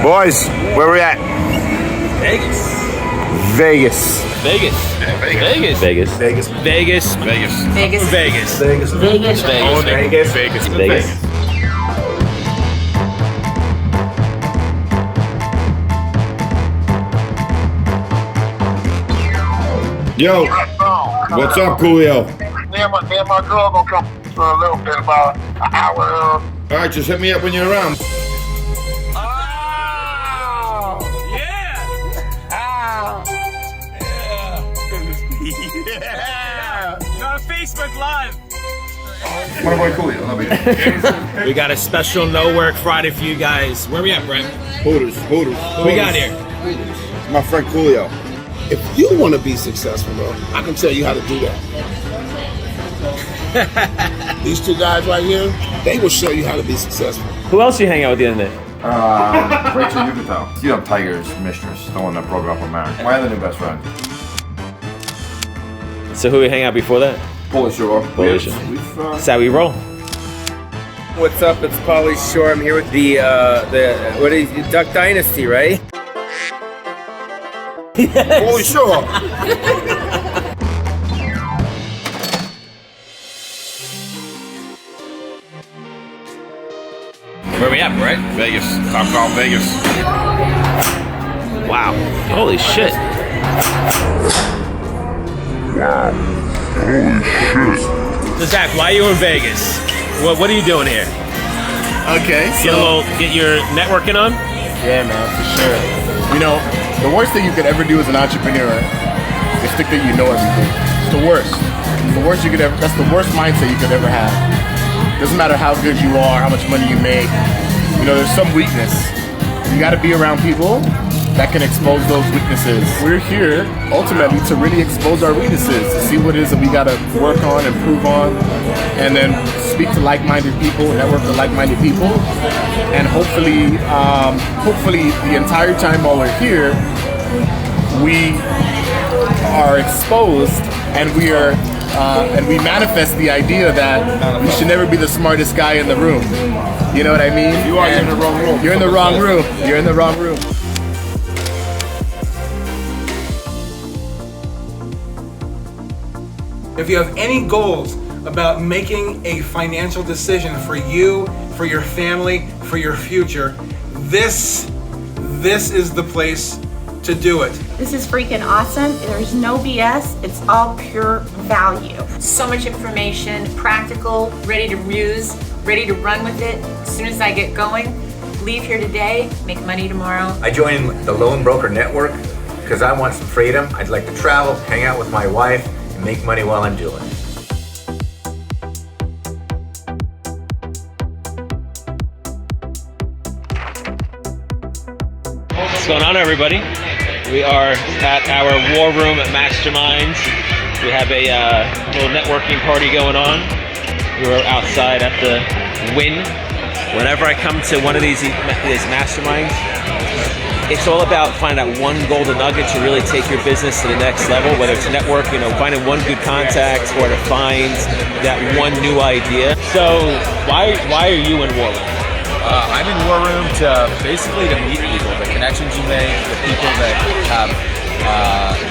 Boys, where we at? Vegas. Vegas. Vegas. Yeah, Vegas. Vegas. Vegas. Vegas. Vegas. Vegas. Vegas. Vegas. Vegas. Vegas. Vegas. Vegas. Yo, what's up, Coolio? Me and my girl gonna come for a little bit, about an hour. All right, just hit me up when you're around. Oh, yeah. Yeah. You're on Facebook Live. My boy Coolio, love you. We got a special No Work Friday for you guys. Where we at, Brent? Hooters. What we got here? My friend Coolio. If you want to be successful, bro, I can tell you how to do that. These two guys right here, they will show you how to be successful. Who else you hang out with the other day? Rachel, you can tell. You know Tiger's mistress, the one that broke up with Mary. My other new best friend. So who we hang out before that? Polish Shore. Polish Shore. That's how we roll. What's up? It's Pauly Shore. I'm here with the what is it, Duck Dynasty, right? Holy sure. Where we at, Brett? Vegas. Top Golf Vegas. Wow. Holy shit. So Zach, why are you in Vegas? What are you doing here? Okay, Get your networking on? yeah, man, for sure. You know, the worst thing you could ever do as an entrepreneur is think that you know everything. It's the worst. The worst you could ever. That's the worst mindset you could ever have. Doesn't matter how good you are, how much money you make. You know, there's some weakness. You got to be around people that can expose those weaknesses. We're here ultimately to really expose our weaknesses, to see what it is that we got to work on, improve on, and then speak to like-minded people, network with like-minded people, and hopefully the entire time while we're here, we are exposed and we manifest the idea that we should never be the smartest guy in the room. You know what I mean? You are in the wrong room. You're in the wrong room. You're in the wrong room. If you have any goals about making a financial decision for you, for your family, for your future, this is the place to do it. This is freaking awesome. There's no BS. It's all pure value. So much information, practical, ready to use, ready to run with it. As soon as I get going, leave here today, make money tomorrow. I joined the Loan Broker Network because I want some freedom. I'd like to travel, hang out with my wife, and make money while I'm doing it. What's going on, everybody? We are at our war room at Masterminds. We have a little networking party going on. We were outside at the Win. Whenever I come to one of these masterminds, it's all about finding out one golden nugget to really take your business to the next level, whether it's network, finding one good contact or to find that one new idea. So why are you in war room? I'm in War Room to basically to meet people, the connections you make, the people that have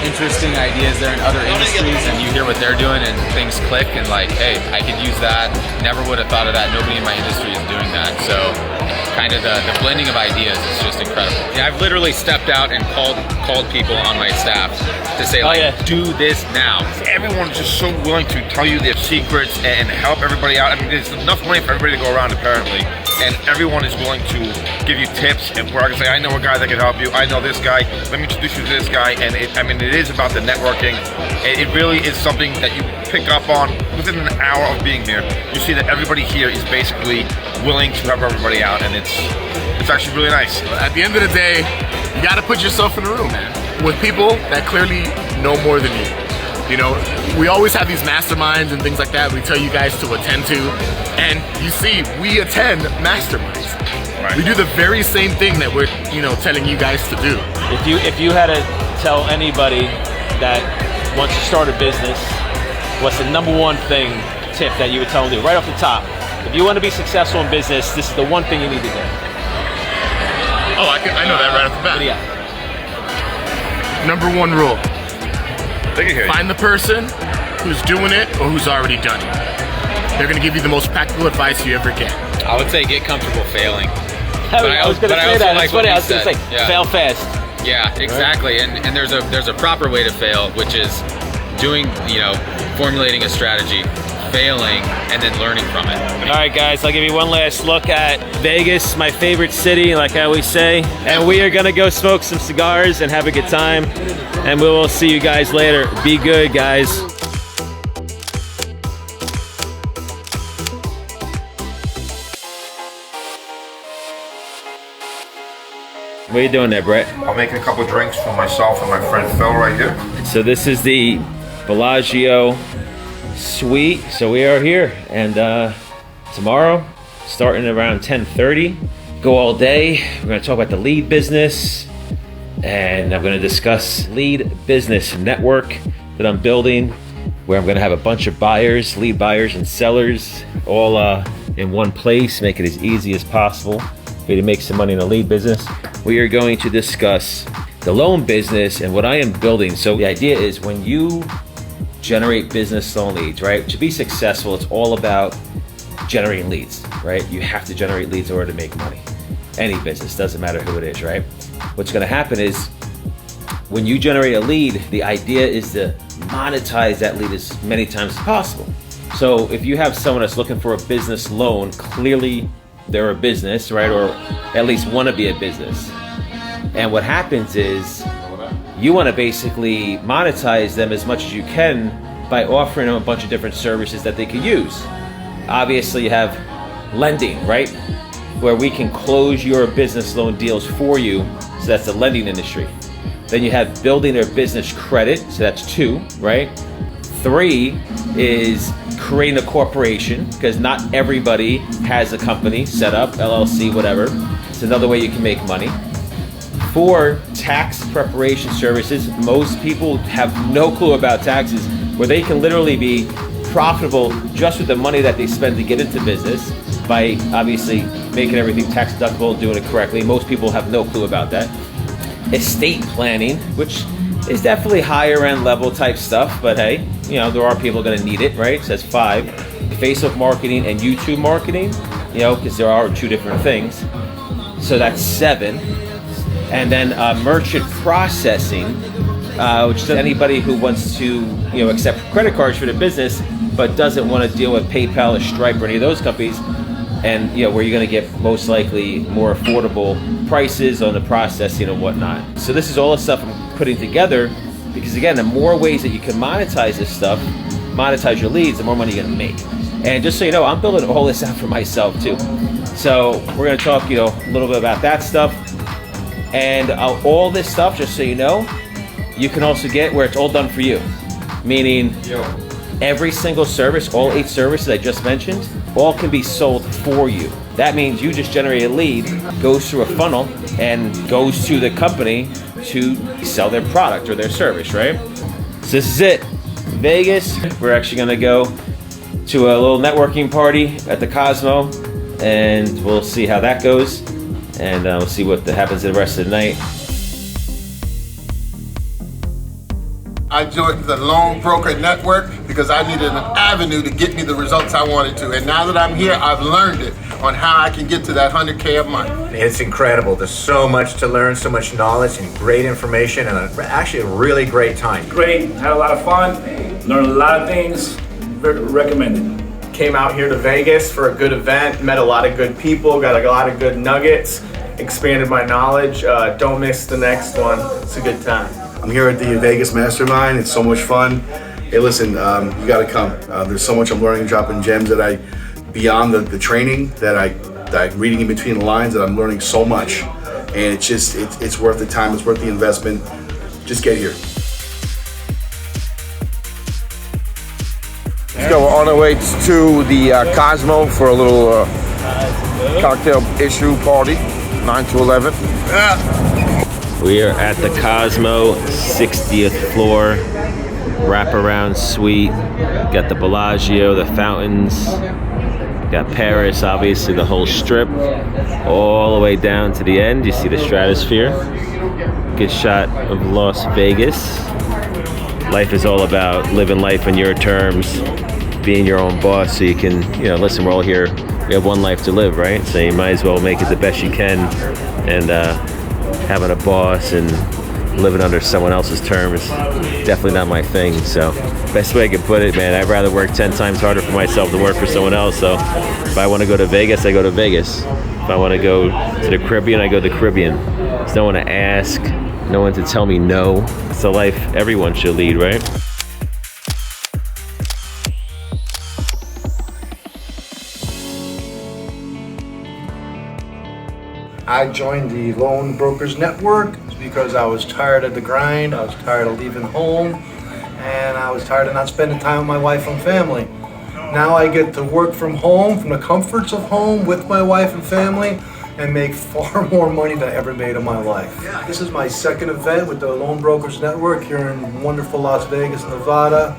interesting ideas there in other industries, and you hear what they're doing and things click and like, hey, I could use that. Never would have thought of that. Nobody in my industry is doing that. So kind of the blending of ideas is just incredible. Yeah, I've literally stepped out and called people on my staff to say do this now. Everyone's just so willing to tell you their secrets and help everybody out. I mean, there's enough money for everybody to go around apparently. And everyone is willing to give you tips and where I can say, I know a guy that can help you. I know this guy. Let me introduce you to this guy. And it is about the networking. It really is something that you pick up on within an hour of being here. You see that everybody here is basically willing to help everybody out, and it's actually really nice. At the end of the day, you got to put yourself in the room, man, with people that clearly know more than you. You know, we always have these masterminds and things like that we tell you guys to attend to, and you see, we attend masterminds. Right. We do the very same thing that we're, telling you guys to do. If you had to tell anybody that wants to start a business, what's the number one tip that you would tell them to do right off the top? If you want to be successful in business, this is the one thing you need to do. Oh, I know that right off the bat. What do you got? Number one rule. They can hear you. Find the person who's doing it or who's already done it. They're gonna give you the most practical advice you ever get. I would say get comfortable failing. I was going to say that. That's funny. I was going to say, fail fast. Yeah, exactly. And there's a proper way to fail, which is doing, formulating a strategy, failing, and then learning from it. All right, guys, I'll give you one last look at Vegas, my favorite city, like I always say. And we are going to go smoke some cigars and have a good time. And we will see you guys later. Be good, guys. What are you doing there, Brett? I'm making a couple drinks for myself and my friend Phil right here. So this is the Bellagio suite. So we are here, and tomorrow, starting around 10:30, go all day. We're going to talk about the lead business, and I'm going to discuss lead business network that I'm building, where I'm going to have a bunch of buyers, lead buyers and sellers, all in one place, make it as easy as possible for you to make some money in the lead business. We are going to discuss the loan business and what I am building. So the idea is when you generate business loan leads, right? To be successful, it's all about generating leads, right? You have to generate leads in order to make money. Any business, doesn't matter who it is, right? What's gonna happen is when you generate a lead, the idea is to monetize that lead as many times as possible. So if you have someone that's looking for a business loan, clearly they're a business, right? Or at least want to be a business. And what happens is you want to basically monetize them as much as you can by offering them a bunch of different services that they can use. Obviously you have lending, right? Where we can close your business loan deals for you. So that's the lending industry. Then you have building their business credit. So that's 2, right? 3 is creating a corporation, because not everybody has a company set up, LLC, whatever. It's another way you can make money. 4, tax preparation services. Most people have no clue about taxes, where they can literally be profitable just with the money that they spend to get into business by obviously making everything tax deductible, doing it correctly. Most people have no clue about that. Estate planning, which is definitely higher end level type stuff, but hey, there are people going to need it, right? So that's 5. Facebook marketing and YouTube marketing, because there are 2 different things. So that's 7. And then merchant processing, which is anybody who wants to, accept credit cards for their business, but doesn't want to deal with PayPal or Stripe or any of those companies, and where you're going to get most likely more affordable prices on the processing and whatnot. So this is all the stuff I'm putting together, because again, the more ways that you can monetize this stuff, monetize your leads, the more money you're going to make. And just so you know, I'm building all this out for myself too. So we're going to talk, a little bit about that stuff. And all this stuff, just so you know, you can also get where it's all done for you. Meaning every single service, all 8 services I just mentioned, all can be sold for you. That means you just generate a lead, goes through a funnel, and goes to the company to sell their product or their service, right? So this is it. Vegas, we're actually gonna go to a little networking party at the Cosmo, and we'll see how that goes. And we'll see what happens the rest of the night. I joined the Loan Broker Network because I needed an avenue to get me the results I wanted to. And now that I'm here, I've learned it on how I can get to that 100K a month. It's incredible. There's so much to learn, so much knowledge and great information, and actually a really great time. Great, had a lot of fun, learned a lot of things, recommended. Came out here to Vegas for a good event, met a lot of good people, got a lot of good nuggets, expanded my knowledge. Don't miss the next one. It's a good time. I'm here at the Vegas Mastermind. It's so much fun. Hey, listen, you got to come. There's so much I'm learning, dropping gems that beyond the training that I'm reading in between the lines, that I'm learning so much. And it's worth the time. It's worth the investment. Just get here. Let's go. We're on our way to the Cosmo for a little cocktail issue party, 9 to 11. We are at the Cosmo, 60th floor, wraparound suite. Got the Bellagio, the fountains, Got Paris, obviously the whole strip, all the way down to the end. You see the stratosphere. Good shot of Las Vegas. Life is all about living life on your terms, being your own boss, so you can, listen, we're all here. We have one life to live, right? So you might as well make it the best you can. And having a boss and living under someone else's terms, definitely not my thing. So best way I could put it, man, I'd rather work 10 times harder for myself than work for someone else. So if I want to go to Vegas, I go to Vegas. If I want to go to the Caribbean, I go to the Caribbean. There's no one to ask, no one to tell me no. It's the life everyone should lead, right? I joined the Loan Brokers Network because I was tired of the grind, I was tired of leaving home, and I was tired of not spending time with my wife and family. Now I get to work from home, from the comforts of home with my wife and family, and make far more money than I ever made in my life. This is my second event with the Loan Brokers Network here in wonderful Las Vegas, Nevada.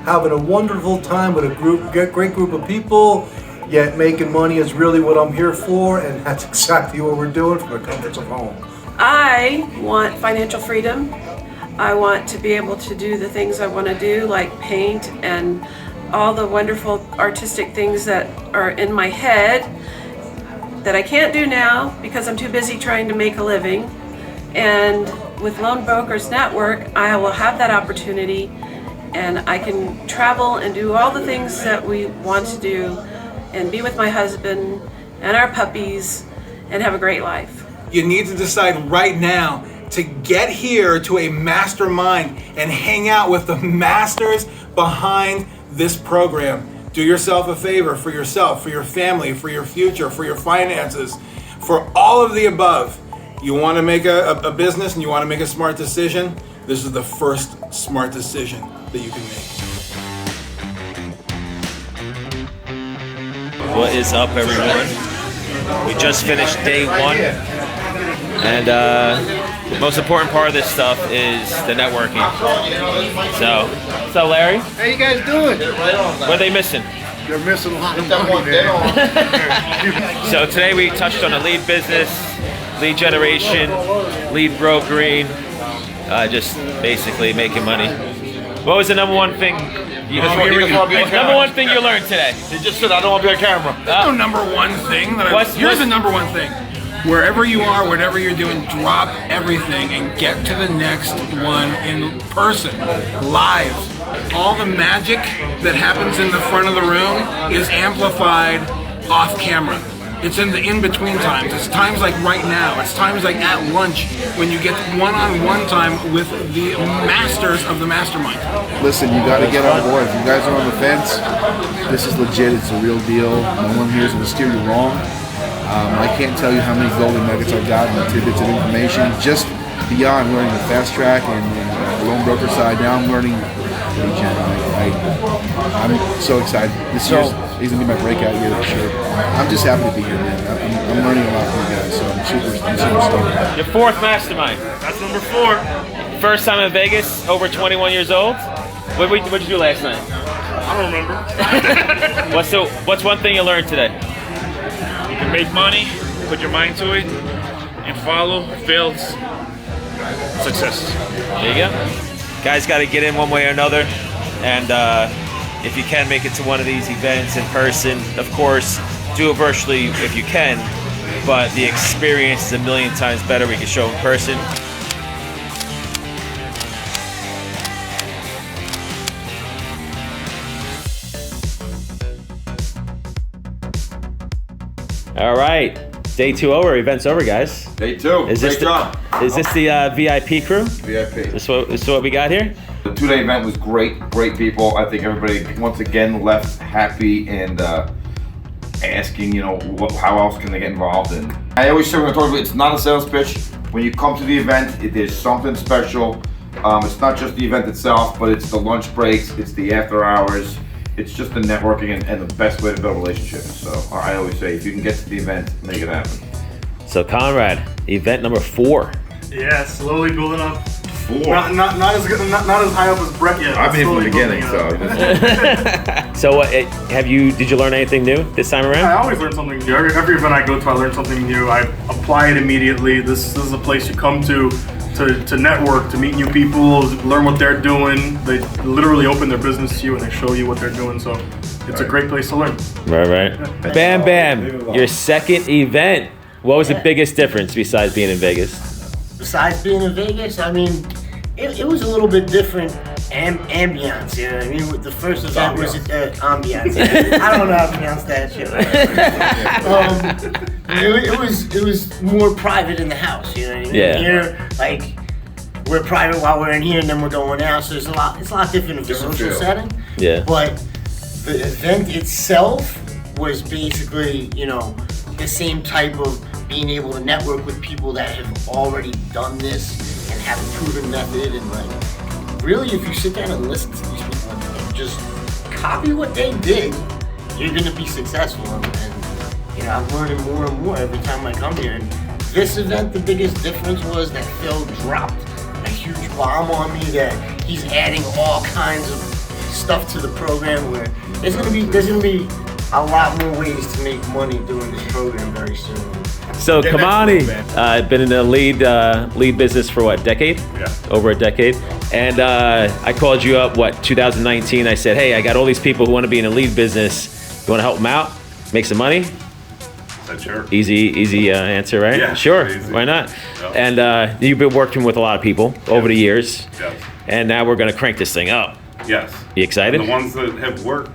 Having a wonderful time with a great group of people, yet making money is really what I'm here for, and that's exactly what we're doing from the comforts of home. I want financial freedom. I want to be able to do the things I want to do, like paint and all the wonderful artistic things that are in my head that I can't do now because I'm too busy trying to make a living. And with Loan Brokers Network, I will have that opportunity, and I can travel and do all the things that we want to do and be with my husband and our puppies and have a great life. You need to decide right now to get here to a mastermind and hang out with the masters behind this program. Do yourself a favor, for yourself, for your family, for your future, for your finances, for all of the above. You want to make a business and you want to make a smart decision, this is the first smart decision that you can make. What is up, everyone? We just finished day one, and the most important part of this stuff is the networking. So, what's up, Larry? How you guys doing? What are they missing? You're missing a lot of money, man. So today we touched on the lead business, lead generation, lead brokering, just basically making money. What was the number one thing? Number one thing you learned today? He just said, I don't want to be on camera. There's no number one thing. Here's the number one thing. Wherever you are, whatever you're doing, drop everything and get to the next one in person, live. All the magic that happens in the front of the room is amplified off camera. It's in the in-between times. It's times like right now. It's times like at lunch when you get one-on-one time with the masters of the mastermind. Listen, you got to get on board. If you guys are on the fence, this is legit. It's a real deal. No one here is going to steer you wrong. I can't tell you how many golden nuggets I've gotten, tidbits of information, just beyond learning the fast track and the loan broker side. Now I'm learning lead gen. I'm so excited. This year's going to be my breakout year for sure. I'm just happy to be here, man. I'm learning a lot from you guys, so I'm super stoked. Your fourth mastermind. That's number 4. First time in Vegas, over 21 years old. What'd you do last night? I don't remember. What's one thing you learned today? You can make money, put your mind to it, and follow, build success. There you go. Guys got to get in one way or another, and if you can make it to one of these events in person, of course, do it virtually if you can, but the experience is a million times better we can show in person. All right, day 2 over, event's over, guys. Day 2, great job. Is this the VIP crew? VIP. This is what we got here? The 2-day event was great people. I think everybody, once again, left happy and asking, how else can they get involved in. I always say when I talk about it's not a sales pitch. When you come to the event, it is something special. It's not just the event itself, but it's the lunch breaks, it's the after hours. It's just the networking and the best way to build relationships. So I always say, if you can get to the event, make it happen. So Conrad, event number 4. Yeah, slowly building up Not as good, not as high up as Brett yet. I've been from the Slowly beginning, building So did you learn anything new this time around? I always learn something new. Every event I go to, I learn something new. I apply it immediately. This is a place you come to network, to meet new people, learn what they're doing. They literally open their business to you and they show you what they're doing. So it's a great place to learn. Right. Bam Bam, your second event. What was the biggest difference besides being in Vegas? Besides being in Vegas, I mean, it was a little bit different ambiance, you know what I mean? The first event was ambiance. I don't know how to pronounce that shit. It was more private in the house, you know what I mean? Yeah. Here, like, we're private while we're in here and then we're going out, so it's a lot different of a social setting. Yeah. But the event itself was basically, you know, the same type of being able to network with people that have already done this and have a proven method, and like, really, if you sit down and listen to these people and just copy what they did, you're gonna be successful. And you know, I'm learning more and more every time I come here. And this event, the biggest difference was that Phil dropped a huge bomb on me that he's adding all kinds of stuff to the program where there's gonna be a lot more ways to make money doing this program very soon. So Kamani, been in the lead business for what, decade? Yeah. Over a decade. And I called you up, 2019. I said, hey, I got all these people who want to be in the lead business. You want to help them out? Make some money? Said sure. Easy answer, right? Yeah, sure. easy. Why not? Yeah. And you've been working with a lot of people over the years. Yes. And now we're going to crank this thing up. Yes. You excited? And the ones that have worked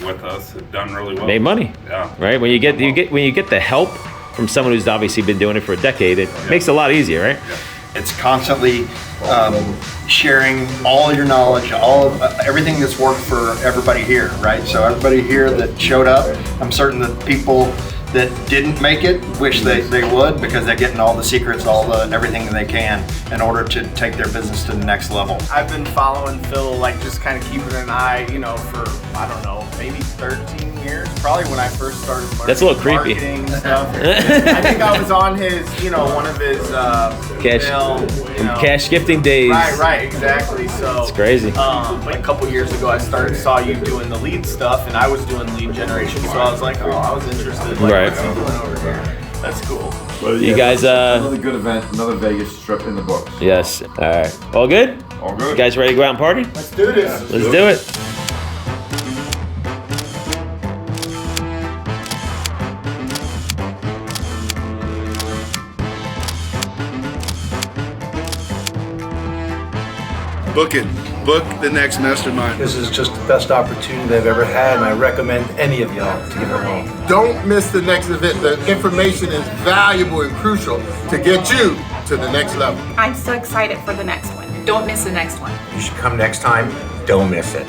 with us have done really well. Made money. Yeah. Right? When you get the help from someone who's obviously been doing it for a decade, it makes it a lot easier, right? It's constantly sharing all your knowledge, everything that's worked for everybody here, right? So everybody here that showed up, I'm certain that people that didn't make it wish they would, because they're getting all the secrets, everything that they can in order to take their business to the next level. I've been following Phil, like just kind of keeping an eye, you know, for, I don't know, maybe 13 years, probably when I first started learning. That's a little creepy. Marketing stuff. I think I was on his, one of his cash gifting days. Right, exactly. So it's crazy. But a couple years ago, I saw you doing the lead stuff, and I was doing lead generation, so I was like, I was interested. Like, what's he doing over here? That's cool. Well, you guys, another good event, another Vegas trip in the books. Yes. All right. All good? All good. You guys ready to go out and party? Let's do this. Let's do it. Book the next mastermind. This is just the best opportunity they've ever had, and I recommend any of y'all to give it a whirl. Don't miss the next event. The information is valuable and crucial to get you to the next level. I'm so excited for the next one. Don't miss the next one. You should come next time. Don't miss it.